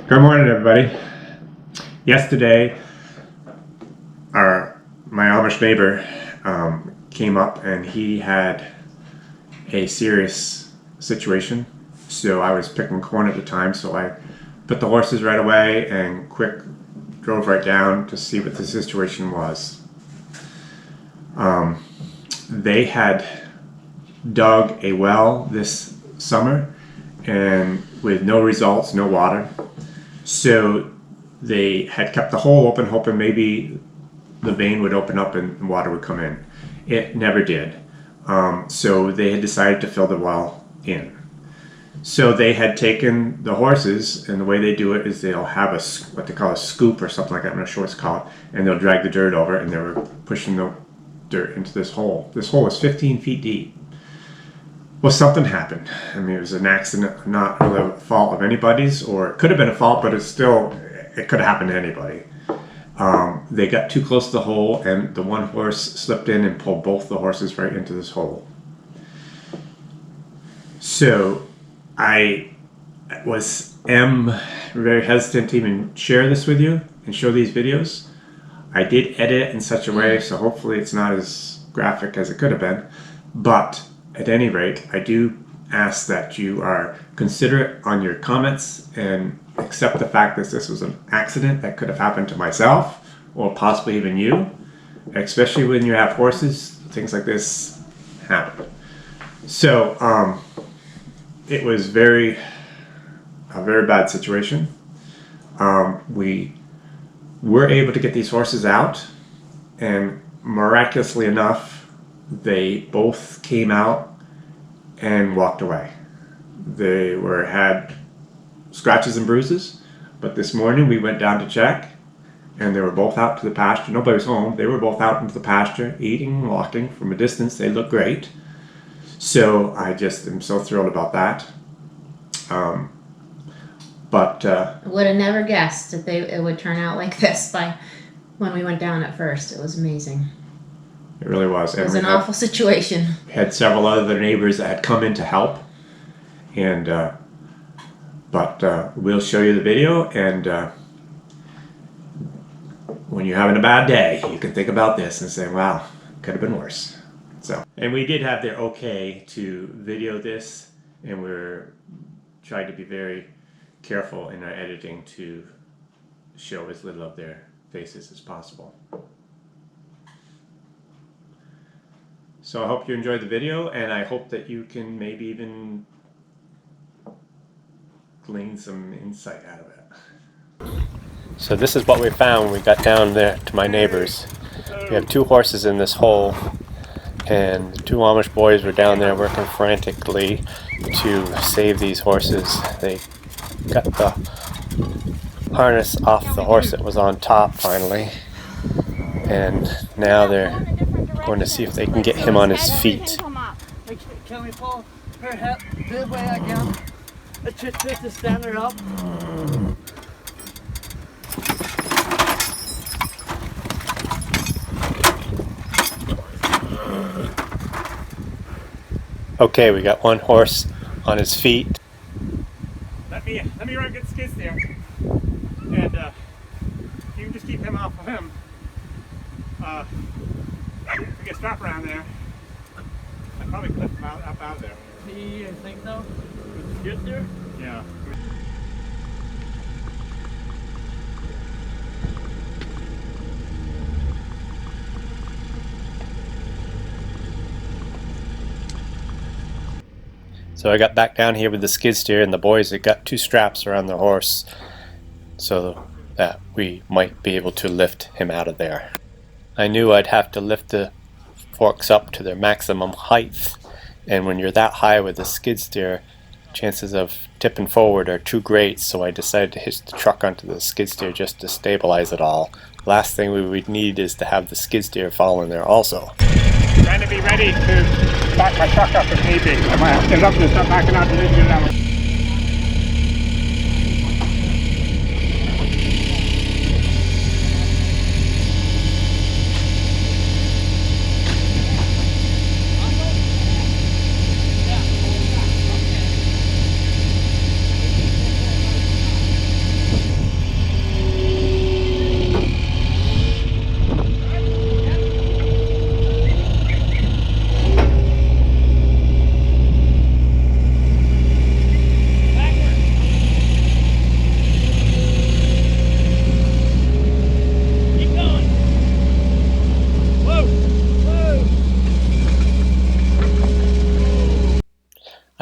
Good morning, everybody. Yesterday, my Amish neighbor came up and he had a serious situation. So I was picking corn at the time, so I put the horses right away and quick drove right down to see what the situation was. They had dug a well this summer and with no results, no water. So they had kept the hole open, hoping maybe the vein would open up and water would come in. It never did. So they had decided to fill the well in. So they had taken the horses, and the way they do it is they'll have what they call a scoop or something like that, I'm not sure what it's called, and they'll drag the dirt over, and they were pushing the dirt into this hole. This hole is 15 feet deep. Well, something happened. I mean, it was an accident, not really a fault of anybody's, or it could have been a fault, but it could have happened to anybody. They got too close to the hole, and the one horse slipped in and pulled both the horses right into this hole. So I am very hesitant to even share this with you and show these videos. I did edit it in such a way, so hopefully it's not as graphic as it could have been, but at any rate, I do ask that you are considerate on your comments and accept the fact that this was an accident that could have happened to myself or possibly even you, especially when you have horses. Things like this happen. So it was a very bad situation. We were able to get these horses out, and miraculously enough, they both came out and walked away. They had scratches and bruises, but this morning we went down to check, and they were both out to the pasture. Nobody was home. They were both out into the pasture, eating and walking from a distance. They look great. So I just am so thrilled about that. I would have never guessed that it would turn out like this when we went down at first. It was amazing. It really was. It was an awful situation. We had several other neighbors that had come in to help, and we'll show you the video, and when you're having a bad day, you can think about this and say, wow, it could have been worse. So, and we did have their okay to video this, and we're trying to be very careful in our editing to show as little of their faces as possible. So I hope you enjoyed the video, and I hope that you can maybe even glean some insight out of it. So this is what we found when we got down there to my neighbors. We have two horses in this hole, and the two Amish boys were down there working frantically to save these horses. They got the harness off the horse that was on top finally, and now they're going to see if they can get him on his feet. Can we pull her head this way again? Just to stand her up. Okay, we got one horse on his feet. Let me run good skids there, and you can just keep him off of him. If we get strap around there, I'd probably clip him up out of there. You think so? With the skids there? Yeah. So I got back down here with the skid steer, and the boys had got two straps around the horse so that we might be able to lift him out of there. I knew I'd have to lift the forks up to their maximum height, and when you're that high with the skid steer, chances of tipping forward are too great, so I decided to hitch the truck onto the skid steer just to stabilize it all. Last thing we would need is to have the skid steer fall in there also. Trying to be ready to back my truck up if need be. I might have to get up and start backing out to the engine level.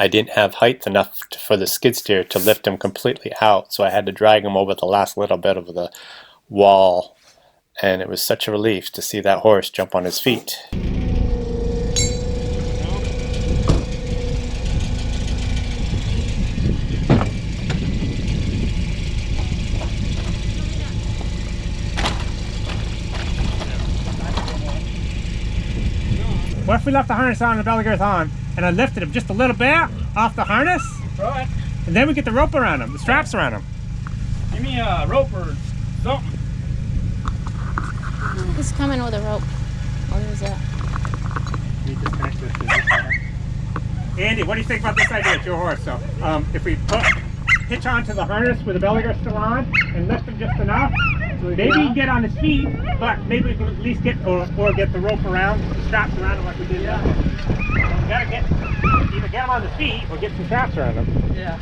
I didn't have height enough for the skid steer to lift him completely out, so I had to drag him over the last little bit of the wall, and it was such a relief to see that horse jump on his feet. What if we left the harness on and the belly girth on, and I lifted him just a little bit off the harness? Right. And then we get the rope around him, the straps around him. Give me a rope or something. He's coming with a rope. What is that? Andy, what do you think about this idea? It's your horse. So if we hitch onto the harness with the belly girth still on and lift him just enough, maybe he can get on his feet, but maybe we can at least get or get the rope around, the straps around him like we did. Yeah. We gotta either get him on the feet or get some straps around him. Yeah.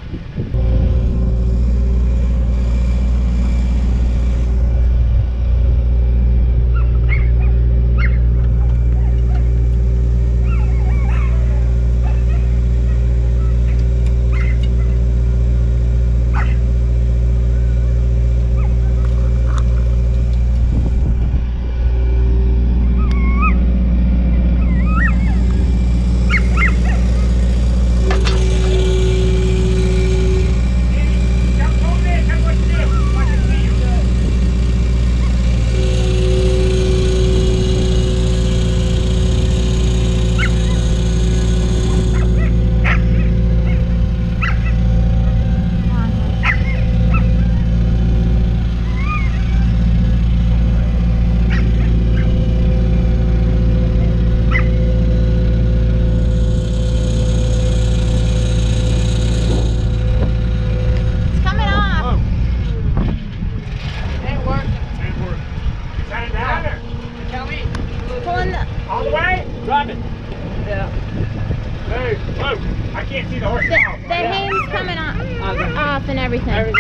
Off and everything.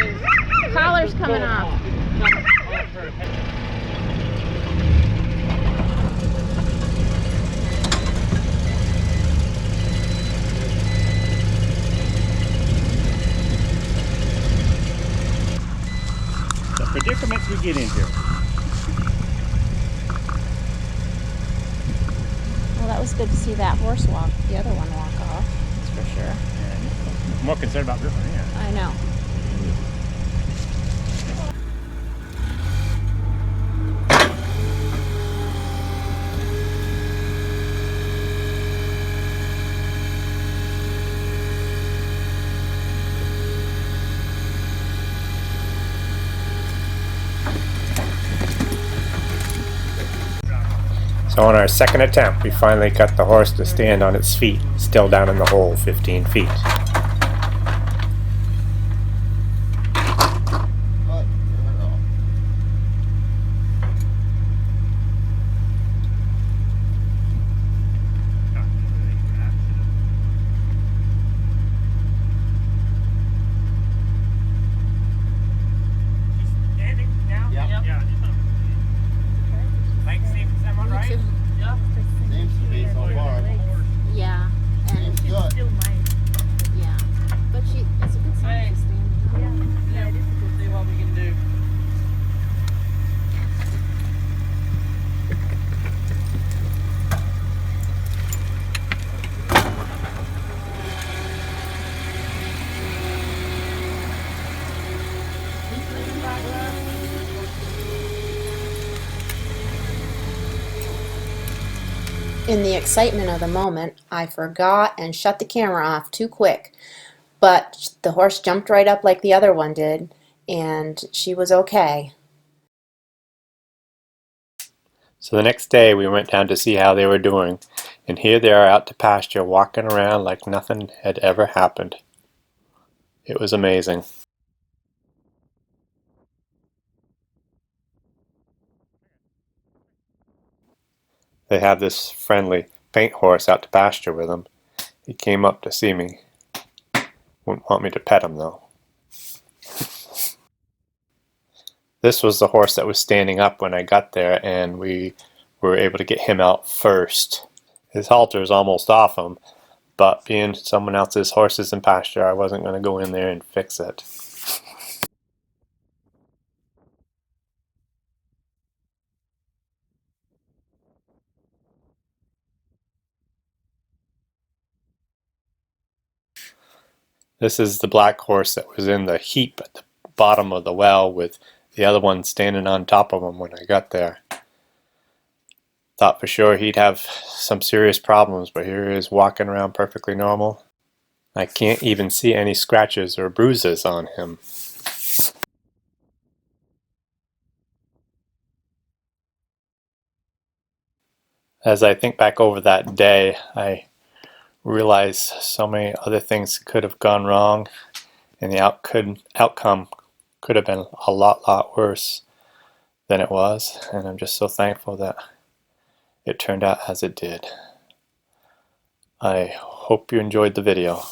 Collar's coming off. The predicaments we get into. Well, that was good to see that horse walk, the other one walk off. That's for sure. Yeah, I'm more concerned about this one, yeah. I know. So on our second attempt, we finally got the horse to stand on its feet, still down in the hole 15 feet. Yeah. And Seems good. yeah. But it's a good sign she's standing. Yeah, see what we can do. In the excitement of the moment, I forgot and shut the camera off too quick. But the horse jumped right up like the other one did, and she was okay. So the next day we went down to see how they were doing, and here they are out to pasture walking around like nothing had ever happened. It was amazing. They have this friendly paint horse out to pasture with them. He came up to see me. Wouldn't want me to pet him though. This was the horse that was standing up when I got there, and we were able to get him out first. His halter is almost off him, but being someone else's horses in pasture, I wasn't going to go in there and fix it. This is the black horse that was in the heap at the bottom of the well with the other one standing on top of him when I got there. Thought for sure he'd have some serious problems, but here he is walking around perfectly normal. I can't even see any scratches or bruises on him. As I think back over that day, I realize so many other things could have gone wrong, and the outcome could have been a lot worse than it was, and I'm just so thankful that it turned out as it did. I hope you enjoyed the video.